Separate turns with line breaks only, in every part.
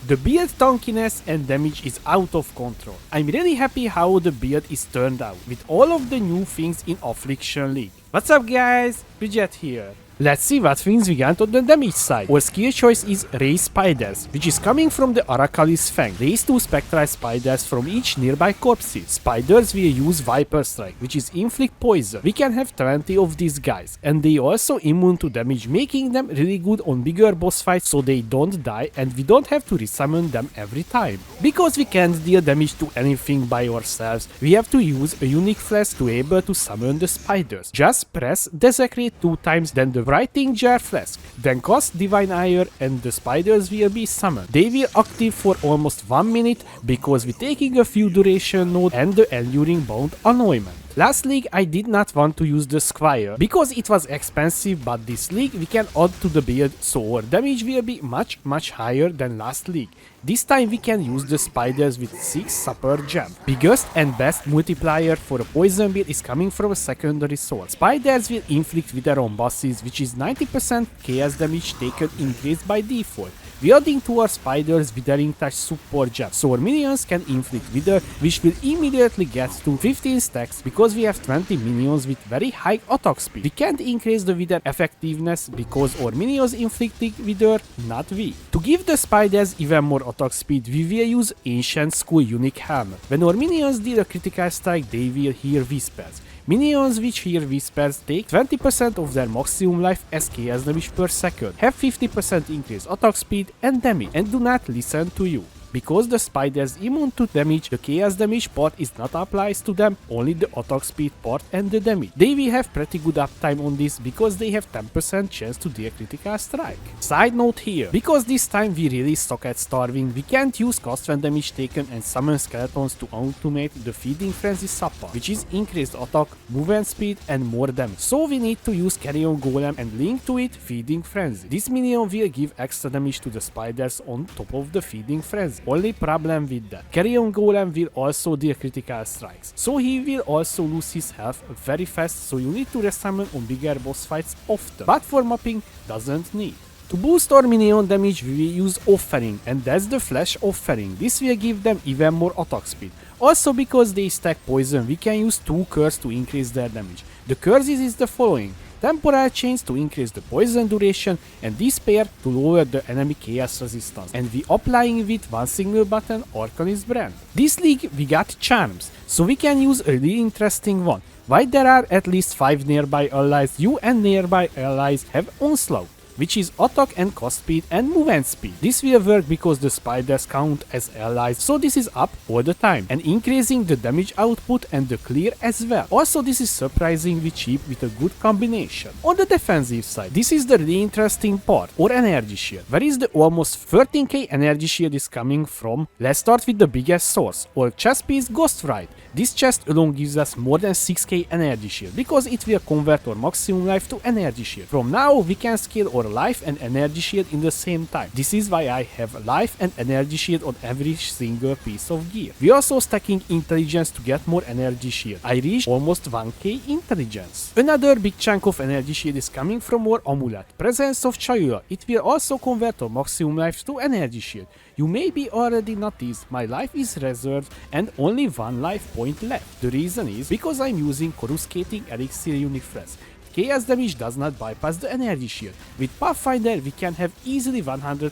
The build tonkiness and damage is out of control. I'm really happy how the build is turned out, with all of the new things in Affliction League. What's up guys, Bridget here. Let's see what things we got on the damage side. Our skill choice is Raise Spiders, which is coming from the Arakaali's Fang. Raise 2 spectral spiders from each nearby corpses. Spiders will use Viper Strike, which is inflict poison. We can have 20 of these guys, and they also immune to damage, making them really good on bigger boss fights so they don't die and we don't have to resummon them every time. Because we can't deal damage to anything by ourselves, we have to use a unique flask to be able to summon the spiders. Just press Desecrate 2 times, then the Writing Jar Flask, then cast Divine Ire and the spiders will be summoned. They will active for almost 1 minute because we're taking a few duration node and the Enduring Bound Annoyment. Last league I did not want to use the Squire because it was expensive, but this league we can add to the build so our damage will be much higher than last league. This time we can use the spiders with 6 super gem. Biggest and best multiplier for a poison build is coming from a secondary source. Spiders will inflict wither on bosses, which is 90% chaos damage taken increased by default. We are adding to our spiders Withering Touch support gem, so our minions can inflict wither, which will immediately get to 15 stacks because we have 20 minions with very high attack speed. We can't increase the wither effectiveness because our minions inflicting wither, not we. To give the spiders even more attack speed, we will use Ancient School Unique Hammer. When our minions deal a critical strike, they will hear whispers. Minions which hear whispers take 20% of their maximum life as chaos damage per second, have 50% increased attack speed and damage, and do not listen to you. Because the spiders immune to damage, the chaos damage part is not applied to them, only the attack speed part and the damage. They will have pretty good uptime on this because they have 10% chance to deal critical strike. Side note here, because this time we really suck at starving, we can't use cost when damage taken and summon skeletons to automate the Feeding Frenzy support, which is increased attack, movement speed and more damage. So we need to use Carrion Golem and link to it Feeding Frenzy. This minion will give extra damage to the spiders on top of the Feeding Frenzy. Only problem with that, Carrion Golem will also deal critical strikes, so he will also lose his health very fast, so you need to resummon on bigger boss fights often, but for mopping doesn't need. To boost our minion damage we will use Offering, and that's the Flash Offering. This will give them even more attack speed. Also because they stack poison, we can use 2 curses to increase their damage. The curses is the following: Temporal Chains to increase the poison duration and Despair to lower the enemy chaos resistance, and we applying with one single button Arcanist Brand. This league we got Charms, so we can use a really interesting one. While there are at least 5 nearby allies, you and nearby allies have Onslaught, which is attack and cost speed and movement speed. This will work because the spiders count as allies, so this is up all the time, and increasing the damage output and the clear as well. Also this is surprisingly cheap with a good combination. On the defensive side, this is the really interesting part, or energy shield. Where is the almost 13k energy shield is coming from? Let's start with the biggest source, or chest piece Ghost Ride. This chest alone gives us more than 6k energy shield because it will convert our maximum life to energy shield. From now we can scale our life and energy shield in the same time. This is why I have life and energy shield on every single piece of gear. We also stacking intelligence to get more energy shield. I reached almost 1k intelligence. Another big chunk of energy shield is coming from our amulet, Presence of Chayula. It will also convert our maximum life to energy shield. You may be already noticed my life is reserved and only 1 life point left. The reason is because I'm using Coruscating Elixir Unique Flask. Chaos damage does not bypass the energy shield. With Pathfinder we can have easily 100%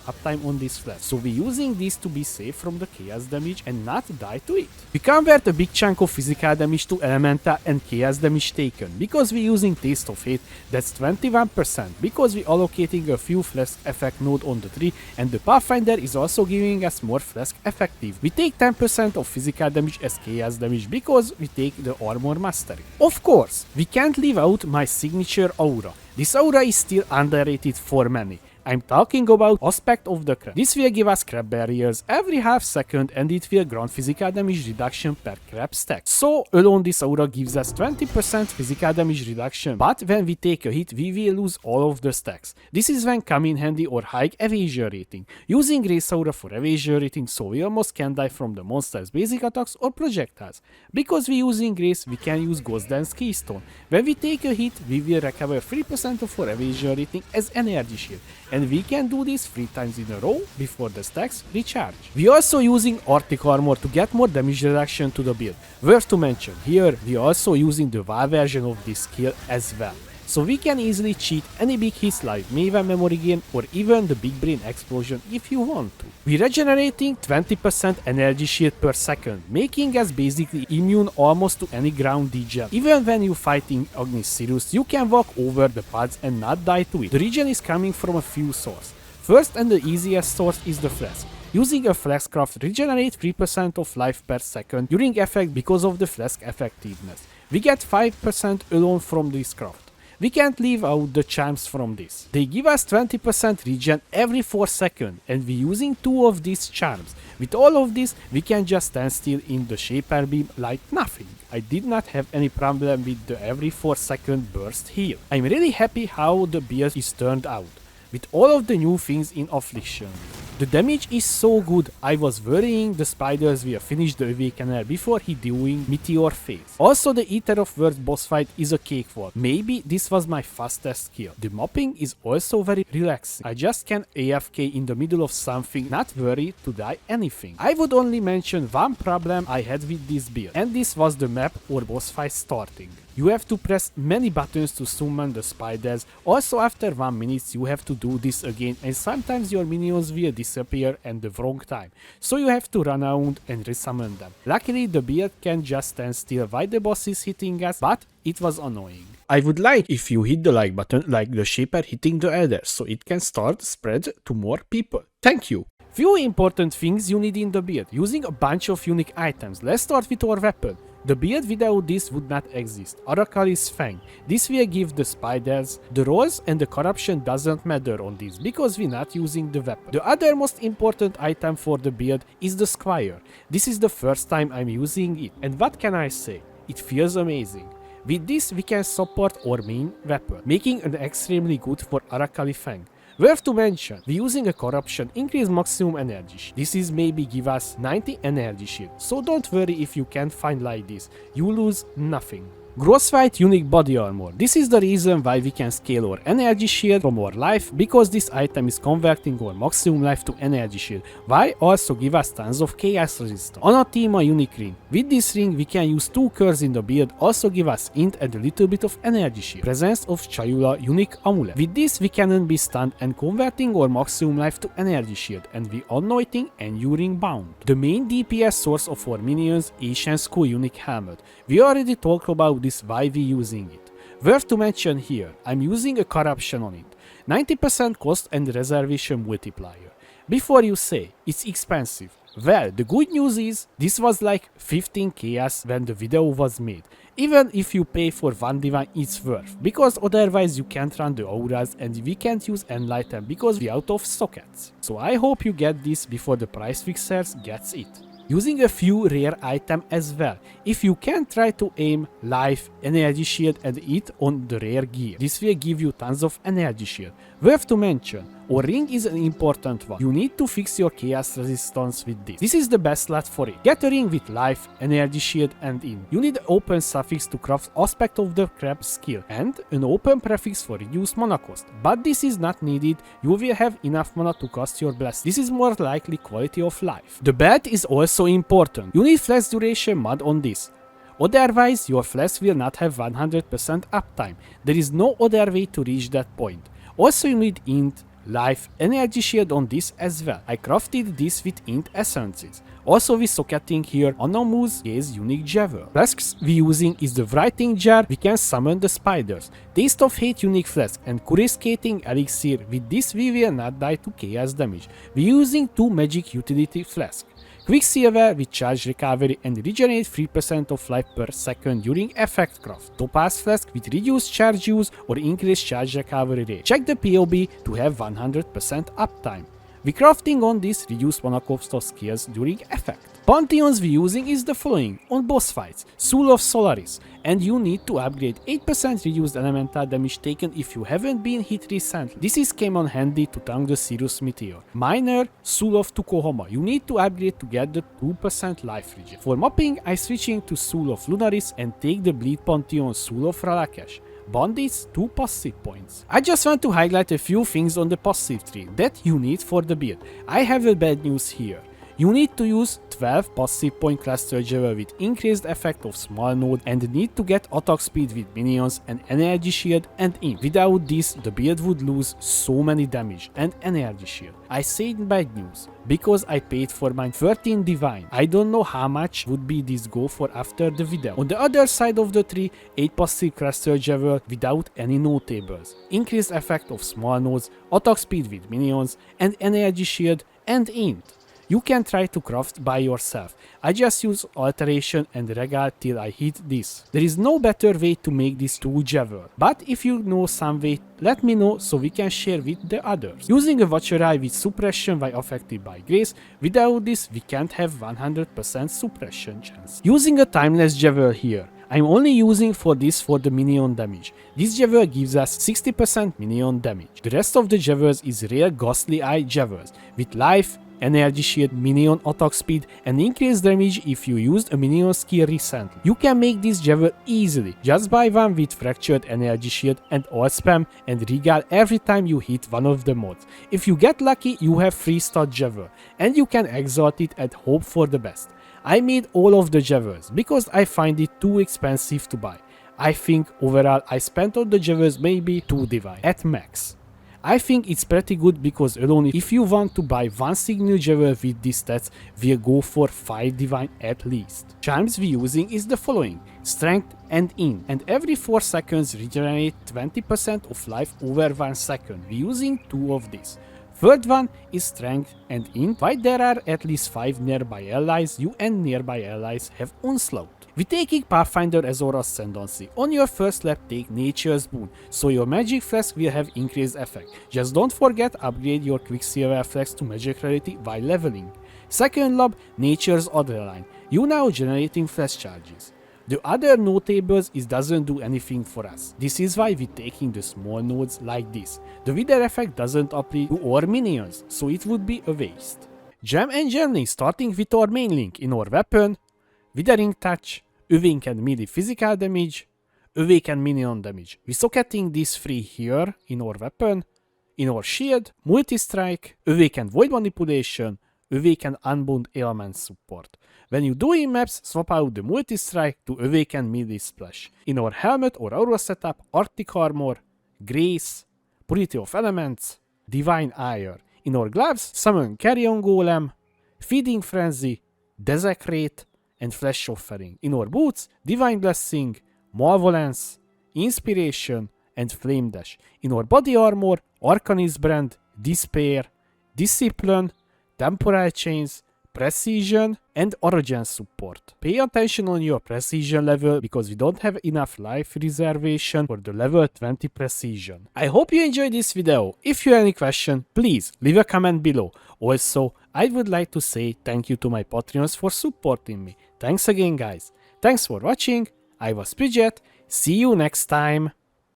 uptime on this flask, so we're using this to be safe from the chaos damage and not die to it. We convert a big chunk of physical damage to elemental and chaos damage taken, because we're using Taste of Hate, that's 21%, because we're allocating a few flask effect node on the tree, and the Pathfinder is also giving us more flask effective. We take 10% of physical damage as chaos damage because we take the armor mastery. Of course, we can't leave out my signature aura. This aura is still underrated for many. I'm talking about Aspect of the Crab. This will give us crab barriers every half second and it will grant physical damage reduction per crab stack. So alone this aura gives us 20% physical damage reduction, but when we take a hit we will lose all of the stacks. This is when come in handy or high evasion rating. Using Grace Aura for evasion rating, so we almost can die from the monster's basic attacks or projectiles. Because we using Grace we can use Ghost Dance Keystone. When we take a hit we will recover 3% of our evasion rating as energy shield. and we can do this 3 times in a row before the stacks recharge. We are also using Arctic armor to get more damage reduction to the build. Worth to mention, here we are also using the WoW version of this skill as well. So we can easily cheat any big hits like Maven memory gain or even the big brain explosion if you want to. We're regenerating 20% energy shield per second, making us basically immune almost to any ground degen. Even when you're fighting Agni Sirius, you can walk over the pods and not die to it. The regen is coming from a few sources. First and the easiest source is the Flask. Using a Flask craft regenerates 3% of life per second during effect because of the Flask effectiveness. We get 5% alone from this craft. We can't leave out the charms from this. They give us 20% regen every 4 seconds and we're using 2 of these charms. With all of this, we can just stand still in the Shaper Beam like nothing. I did not have any problem with the every 4 second burst heal. I'm really happy how the build is turned out, with all of the new things in Affliction. The damage is so good, I was worrying the spiders will finish the Awakener before he doing Meteor phase. Also the Eater of Words boss fight is a cakewalk. Maybe this was my fastest kill. The mopping is also very relaxing. I just can AFK in the middle of something, not worry to die anything. I would only mention one problem I had with this build, and this was the map or boss fight starting. You have to press many buttons to summon the spiders. Also after 1 minute you have to do this again, and sometimes your minions will disappear at the wrong time, so you have to run around and resummon them. Luckily the build can just stand still while the boss is hitting us, but it was annoying. I would like if you hit the like button like the Shaper hitting the Elder, so it can start spread to more people. Thank you! Few important things you need in the build, using a bunch of unique items. Let's start with our weapon. The build without this would not exist. Arakaali's Fang. This will give the spiders. The rolls and the corruption doesn't matter on this because we're not using the weapon. The other most important item for the build is the Squire. This is the first time I'm using it, and what can I say? It feels amazing. With this we can support our main weapon, making it extremely good for Arakaali Fang. Worth to mention, we're using a corruption increase maximum energy shield. This is maybe give us 90 energy shield, so don't worry if you can't find like this, you lose nothing. Crossfight unique body armor. This is the reason why we can scale our energy shield from our life, because this item is converting our maximum life to energy shield, while also give us tons of chaos resistance. Anathema unique ring. With this ring we can use 2 curves in the build, also give us int and a little bit of energy shield. Presence of Chayula unique amulet. With this we cannot be stunned and converting our maximum life to energy shield, and we anointing enduring bound. The main DPS source of our minions, Ancient School unique helmet. We already talked about this why we using it. Worth to mention here, I'm using a corruption on it. 90% cost and reservation multiplier. Before you say, it's expensive. Well, the good news is, this was like 15 chaos when the video was made. Even if you pay for 1 divine, it's worth, because otherwise you can't run the auras and we can't use enlighten because we're out of sockets. So I hope you get this before the price fixers gets it. Using a few rare items as well. If you can, try to aim life, energy shield and it on the rare gear. This will give you tons of energy shield. Worth to mention, our ring is an important one. You need to fix your chaos resistance with this. This is the best slot for it. Get a ring with life, energy shield and in. You need an open suffix to craft aspect of the crab skill and an open prefix for reduced mana cost. But this is not needed, you will have enough mana to cast your blast. This is more likely quality of life. The belt is also important. You need flash duration mod on this. Otherwise your flash will not have 100% uptime. There is no other way to reach that point. Also you need int, life, energy shield on this as well. I crafted this with int essences. Also with socketing here, Anamu's is unique javel. Flasks we using is the writing jar, we can summon the spiders. Taste of Hate unique flask and coruscating elixir. With this we will not die to chaos damage. We using 2 magic utility flasks. Quicksilver with charge recovery and regenerate 3% of life per second during effect craft. Topaz flask with reduced charge use or increased charge recovery rate. Check the POB to have 100% uptime. We crafting on this reduced mana cost of skills during effect. Pantheons we using is the following on boss fights: Soul of Solaris, and you need to upgrade 8% reduced elemental damage taken if you haven't been hit recently. This is came on handy to tank the Sirius Meteor. Minor Soul of Tukohoma, you need to upgrade to get the 2% life regen. For mopping I switching to Soul of Lunaris and take the Bleed Pantheon Soul of Ralakesh. Bandits 2 passive points. I just want to highlight a few things on the passive tree that you need for the build. I have a bad news here. You need to use 12 passive point cluster jewel with increased effect of small node and need to get attack speed with minions and energy shield and imp. Without this, the build would lose so many damage and energy shield. I say bad news because I paid for mine 13 divine. I don't know how much would be this go for after the video. On the other side of the tree, 8 passive cluster jewel without any notables. Increased effect of small nodes, attack speed with minions and energy shield and int. You can try to craft by yourself. I just use alteration and regal till I hit this. There is no better way to make this tool jewel, but if you know some way, let me know so we can share with the others. Using a watcher eye with suppression while affected by grace, without this we can't have 100% suppression chance. Using a timeless jewel here. I'm only using for this for the minion damage. This jewel gives us 60% minion damage. The rest of the jewels is rare ghostly eye jewels with life, energy shield, minion attack speed and increased damage if you used a minion skill recently. You can make this jewel easily, just buy one with fractured energy shield and all spam and regal every time you hit one of the mods. If you get lucky, you have 3 star jewel and you can exalt it and hope for the best. I made all of the jewels because I find it too expensive to buy. I think overall I spent on the jewels maybe 2 divine at max. I think it's pretty good because alone if you want to buy one signal jewel with these stats, we'll go for 5 divine at least. Charms we're using is the following: strength and int, and every 4 seconds regenerate 20% of life over 1 second. We're using 2 of these. Third one is strength and int. While there are at least 5 nearby allies, you and nearby allies have onslaught. We taking Pathfinder as our Ascendancy. On your first lap take Nature's Boon, so your magic flask will have increased effect. Just don't forget upgrade your Quicksilver flask to magic rarity while leveling. Second lap, Nature's Adrenaline. You now generating flash charges. The other notables is doesn't do anything for us. This is why we taking the small nodes like this. The wither effect doesn't apply to our minions, so it would be a waste. Gem and Journey starting with our main link in our weapon, Withering Touch, Awakened melee physical damage, Awakened minion damage. We socketing these 3 here in our weapon, in our shield, multi-strike, Awakened void manipulation, Awakened unbound element support. When you do in maps, swap out the multi-strike to Awakened melee splash. In our helmet or aura setup, Arctic armor, grace, purity of elements, divine ire. In our gloves, summon carrion golem, feeding frenzy, desecrate, and flesh offering. In our boots, divine blessing, malevolence, inspiration, and flame dash. In our body armor, arcanist brand, despair, discipline, temporal chains, precision, and origin support. Pay attention on your precision level because we don't have enough life reservation for the level 20 precision. I hope you enjoyed this video. If you have any question, please leave a comment below. Also, I would like to say thank you to my Patreons for supporting me. Thanks again guys. Thanks for watching. I was Bridget. See you next time.